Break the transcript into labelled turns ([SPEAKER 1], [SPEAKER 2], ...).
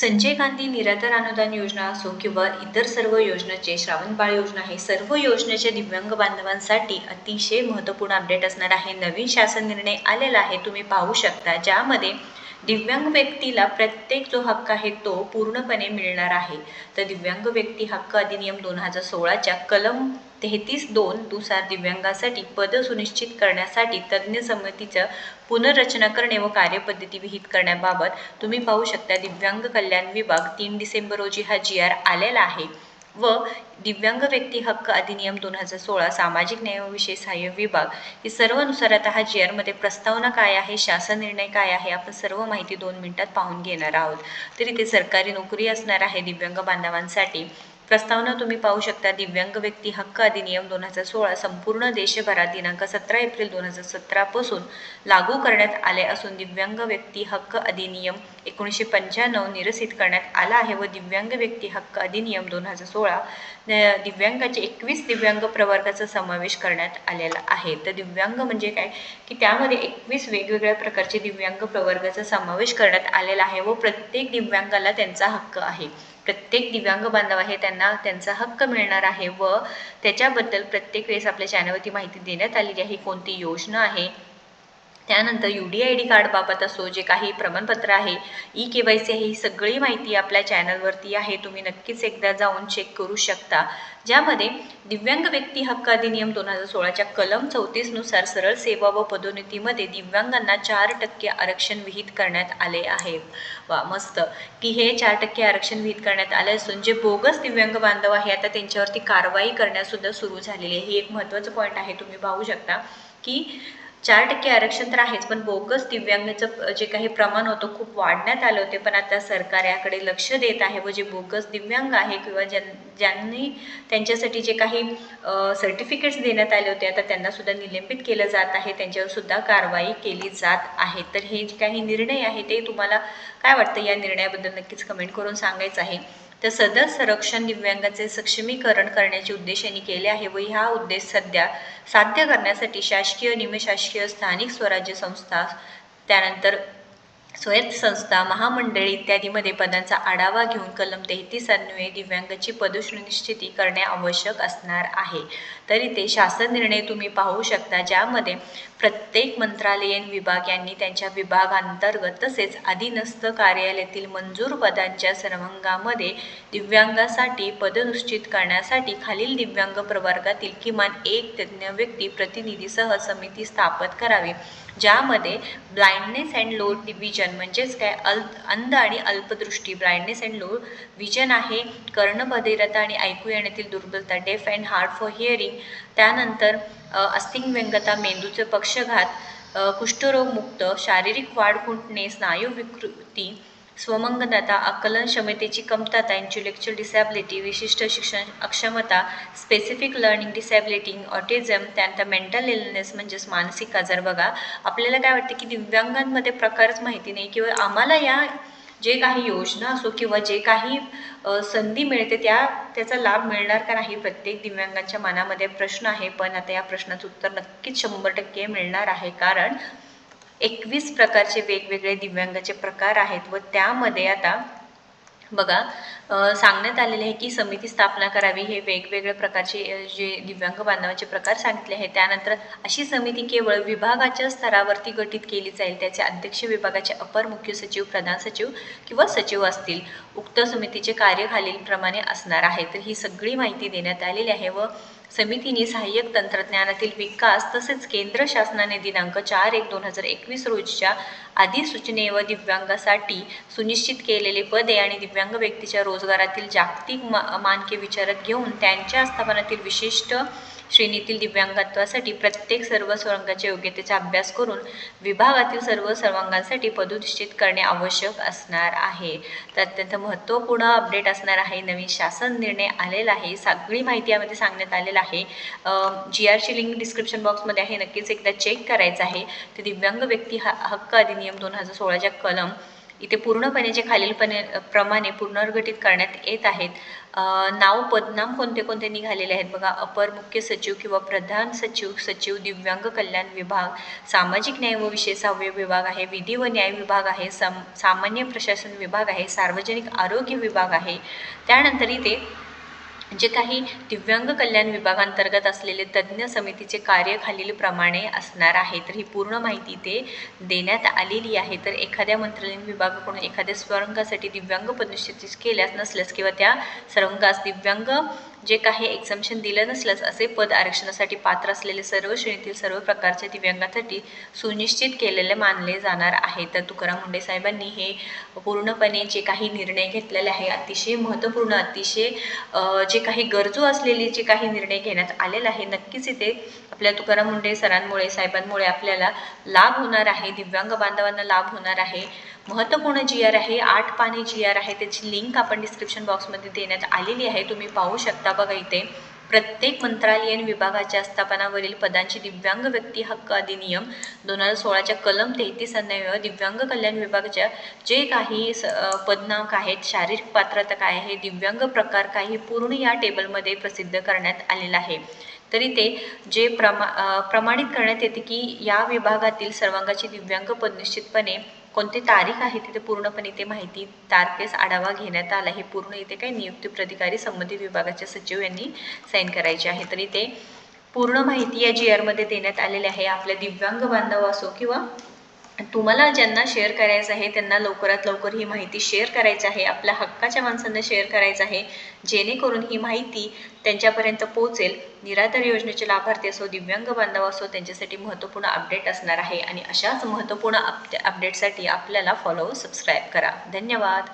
[SPEAKER 1] संजय गांधी निराधार अनुदान योजना असो किंवा इतर सर्व योजनेचे श्रावणबाळ योजना हे सर्व योजनेच्या दिव्यांग बांधवांसाठी अतिशय महत्त्वपूर्ण अपडेट असणार आहे. नवीन शासन निर्णय आलेला आहे, तुम्ही पाहू शकता, ज्यामध्ये दिव्यांग व्यक्तीला प्रत्येक जो हक्क आहे तो पूर्णपणे मिळणार आहे. तर दिव्यांग व्यक्ती हक्क अधिनियम 2016च्या कलम 33(2) नुसार दिव्यांगासाठी पद सुनिश्चित करण्यासाठी तज्ज्ञ समितीचं पुनर्रचना करणे व कार्यपद्धती विहित करण्याबाबत तुम्ही पाहू शकता, दिव्यांग कल्याण विभाग 3 डिसेंबर रोजी हा GR आलेला आहे व दिव्यांग व्यक्ती हक्क अधिनियम 2016 सामाजिक न्याय व विशेष सहाय्य विभाग हे सर्वनुसार आता हा GR मध्ये प्रस्तावना काय आहे, शासन निर्णय काय आहे, आपण सर्व माहिती 2 मिनिटात पाहून घेणार आहोत. तर इथे सरकारी नोकरी असणार आहे दिव्यांग बांधवांसाठी. प्रस्तावना तुम्ही पाहू शकता, दिव्यांग व्यक्ती हक्क अधिनियम 2016 संपूर्ण देशभरात दिनांक 17 एप्रिल 2017 पासून लागू करण्यात आले असून दिव्यांग व्यक्ती हक्क अधिनियम 1995 निरसित करण्यात आला आहे व दिव्यांग व्यक्ती हक्क अधिनियम 2016 दिव्यांगाचे 21 दिव्यांग प्रवर्गाचा समावेश करण्यात आलेला आहे. तर दिव्यांग म्हणजे काय की त्यामध्ये 21 वेगवेगळ्या प्रकारचे दिव्यांग प्रवर्गाचा समावेश करण्यात आलेला आहे व प्रत्येक दिव्यांगाला त्यांचा हक्क आहे. प्रत्येक दिव्यांग बांधव आहे त्यांना त्यांचा हक्क मिळणार आहे व त्याच्याबद्दल प्रत्येक वेळेस आपल्या चॅनलवरती माहिती देण्यात आलेली आहे. कोणती योजना आहे, त्यानंतर UDID कार्ड बाबत असो, जे काही प्रमाणपत्र आहे, KYC आहे, ही सगळी माहिती आपल्या चॅनलवरती आहे. तुम्ही नक्कीच एकदा जाऊन चेक करू शकता. ज्यामध्ये दिव्यांग व्यक्ती हक्क अधिनियम 2016च्या कलम 34 नुसार सरळ सेवा व पदोन्नतीमध्ये दिव्यांगांना 4% आरक्षण विहित करण्यात आले आहे. वा मस्त की हे 4% आरक्षण विहित करण्यात आले असून जे बोगस दिव्यांग बांधव आहे आता त्यांच्यावरती कारवाई करण्यासुद्धा सुरू झालेली आहे. ही एक महत्त्वाचं पॉईंट आहे. तुम्ही पाहू शकता की 4% आरक्षण तर आहेच, पण बोगस दिव्यांगाचं जे काही प्रमाण होतं खूप वाढण्यात आले होते, पण आता सरकार याकडे लक्ष देत आहे व जे बोगस दिव्यांग आहे किंवा ज्यांनी त्यांच्यासाठी जे काही सर्टिफिकेट्स देण्यात आले होते आता त्यांना सुद्धा निलंबित केलं जात आहे, त्यांच्यावर सुद्धा कारवाई केली जात आहे. तर हे जे काही निर्णय आहे ते तुम्हाला काय वाटतं या निर्णयाबद्दल नक्कीच कमेंट करून सांगायचं आहे. तर सदर संरक्षण दिव्यांगाचे सक्षमीकरण करण्याचे उद्देशाने केले आहे व हा उद्देश सध्या साध्य करण्यासाठी शासकीय, निमशासकीय, स्थानिक स्वराज्य संस्था, त्यानंतर स्वायत्त संस्था, महामंडळे इत्यादीमध्ये पदांचा आढावा घेऊन कलम 33 अन्वये दिव्यांगाची पदसुनिश्चिती करणे आवश्यक असणार आहे. तरी ते शासन निर्णय तुम्ही पाहू शकता, ज्यामध्ये प्रत्येक मंत्रालयीन विभाग यांनी त्यांच्या विभागांतर्गत तसेच अधीनस्थ कार्यालयातील मंजूर पदांच्या सर्वांगामध्ये दिव्यांगासाठी पद निश्चित करण्यासाठी खालील दिव्यांग प्रवर्गातील किमान एक तज्ज्ञ व्यक्ती प्रतिनिधीसह समिती स्थापित करावी, ज्यामध्ये ब्लाइंडनेस अँड लो विजन म्हणजेच काय अंध आणि अल्पदृष्टी, ब्लाइंडनेस अँड लो विजन आहे, कर्णबधिरता आणि ऐकू येण्यातील दुर्बलता, डेफ अँड हार्ड फॉर हिअरिंग, त्यानंतर अस्थिव्यंगता, मेंदूचे पक्षघात, कुष्ठरोगमुक्त, शारीरिक वाढ खुंटणे, स्नायू विकृती, स्वमंगनता, आकलन क्षमतेची कमतरता, इंटेलेक्च्युअल डिसॅबिलिटी, विशिष्ट शिक्षण अक्षमता, स्पेसिफिक लर्निंग डिसॅबिलिटी, ऑटिझम, त्यानंतर मेंटल इलनेस म्हणजेच मानसिक आजार. बघा आपल्याला काय वाटतं की दिव्यांगांमध्ये प्रकारच माहिती नाही किंवा आम्हाला या जे काही योजना असो किंवा जे काही संधी मिळते त्याचा लाभ मिळणार का नाही, प्रत्येक दिव्यांगाच्या मनामध्ये प्रश्न आहे. पण आता या प्रश्नाचं उत्तर नक्कीच 100% मिळणार आहे, कारण 21 प्रकारचे वेगवेगळे दिव्यांगाचे प्रकार आहेत व त्यामध्ये आता बघा सांगण्यात आलेले आहे की समिती स्थापना करावी. हे वेगवेगळ्या प्रकारचे जे दिव्यांग बांधवांचे प्रकार सांगितले आहेत. त्यानंतर अशी समिती केवळ विभागाच्या स्तरावरती गठीत केली जाईल. त्याचे अध्यक्ष विभागाचे अपर मुख्य सचिव, प्रधान सचिव किंवा सचिव असतील. उक्त समितीचे कार्य खालीलप्रमाणे असणार आहे. तर ही सगळी माहिती देण्यात आलेली आहे व समितीने सहाय्यक तंत्रज्ञानातील विकास तसेच केंद्र शासनाने दिनांक 4/1/2021 रोजीच्या अधिसूचने व दिव्यांगासाठी सुनिश्चित केलेले पदे आणि दिव्यांग व्यक्तीच्या रोजगारातील जागतिक मानके विचारात घेऊन त्यांच्या आस्थापनातील विशिष्ट श्रेणीतील दिव्यांगत्वासाठी प्रत्येक सर्व सर्वांगाच्या योग्यतेचा अभ्यास करून विभागातील सर्व सर्वांगांसाठी पदोनिश्चित करणे आवश्यक असणार आहे. तर अत्यंत महत्त्वपूर्ण अपडेट असणार आहे. नवीन शासन निर्णय आलेला आहे. सगळी माहिती यामध्ये सांगण्यात आलेलं आहे. GRची लिंक डिस्क्रिप्शन बॉक्समध्ये आहे, नक्कीच एकदा चेक करायचं आहे. तर दिव्यांग व्यक्ती हक्क अधिनियम 2016च्या कलम इथे पूर्णपणे जे खालीलपणे प्रमाणे पुनर्गठित करण्यात येत आहेत. नाव पदनाम कोणते कोणते निघालेले आहेत बघा. अपर मुख्य सचिव किंवा प्रधान सचिव, सचिव दिव्यांग कल्याण विभाग, सामाजिक न्याय व विशेष सहाय्य विभाग आहे, विधी व न्याय विभाग आहे, सामान्य प्रशासन विभाग आहे, सार्वजनिक आरोग्य विभाग आहे. त्यानंतर इथे जे काही दिव्यांग कल्याण विभागांतर्गत असलेले तज्ज्ञ समितीचे कार्य खालीलप्रमाणे असणार आहे. तर ही पूर्ण माहिती इथे देण्यात आलेली आहे. तर एखाद्या मंत्रालयीन विभागाकडून एखाद्या सर्वांगासाठी दिव्यांग पदनिश्चित केल्यास नसल्यास किंवा त्या सर्वांगास दिव्यांग जे काही एक्झम्पशन दिलं नसल्यास असे पद आरक्षणासाठी पात्र असलेले सर्व श्रेणीतील सर्व प्रकारच्या दिव्यांगांसाठी सुनिश्चित केलेले मानले जाणार आहे. तर तुकाराम मुंढे साहेबांनी हे पूर्णपणे जे काही निर्णय घेतलेले आहे अतिशय महत्त्वपूर्ण, अतिशय जे काही गरजू असलेले जे काही निर्णय घेण्यात आलेला आहे, नक्कीच इथे आपल्या तुकाराम मुंढे सरांमुळे साहेबांमुळे आपल्याला लाभ होणार आहे, दिव्यांग बांधवांना लाभ होणार आहे. महत्त्वपूर्ण GR आहे, 8 पानी GR आहे. त्याची लिंक आपण डिस्क्रिप्शन बॉक्समध्ये देण्यात आलेली आहे, तुम्ही पाहू शकता. बघा इथे प्रत्येक मंत्रालयीन विभागाच्या स्थापनावरील पदांची दिव्यांग व्यक्ती हक्क अधिनियम 2016च्या कलम 33 अन्वये दिव्यांग कल्याण विभागाच्या जे काही पदनांक आहेत, शारीरिक पात्रता काय आहे, दिव्यांग प्रकार काय, हे पूर्ण या टेबलमध्ये प्रसिद्ध करण्यात आलेलं आहे. तरी ते जे प्रमाणित करण्यात येते की या विभागातील सर्वांगाची दिव्यांग पद निश्चितपणे कोणती तारीख आहे तिथे पूर्णपणे ते माहिती तारखेस आढावा घेण्यात आला. हे पूर्ण इथे काही नियुक्ती प्राधिकारी संबंधित विभागाच्या सचिव यांनी साईन करायचे आहे. तर इथे पूर्ण माहिती या GR मध्ये देण्यात आलेली आहे. आपल्या दिव्यांग बांधव असो किंवा तुम्हाला ज्यांना शेअर करायचं आहे त्यांना लवकरात लवकर ही माहिती शेअर करायची आहे, आपल्या हक्काच्या माणसांना शेअर करायचं आहे, जेणेकरून ही माहिती त्यांच्यापर्यंत पोहोचेल. निराधार योजनेचे लाभार्थी असो, दिव्यांग बांधव असो, त्यांच्यासाठी महत्त्वपूर्ण अपडेट असणार आहे. आणि अशाच महत्त्वपूर्ण अपडेटसाठी आपल्याला फॉलो सबस्क्राईब करा. धन्यवाद.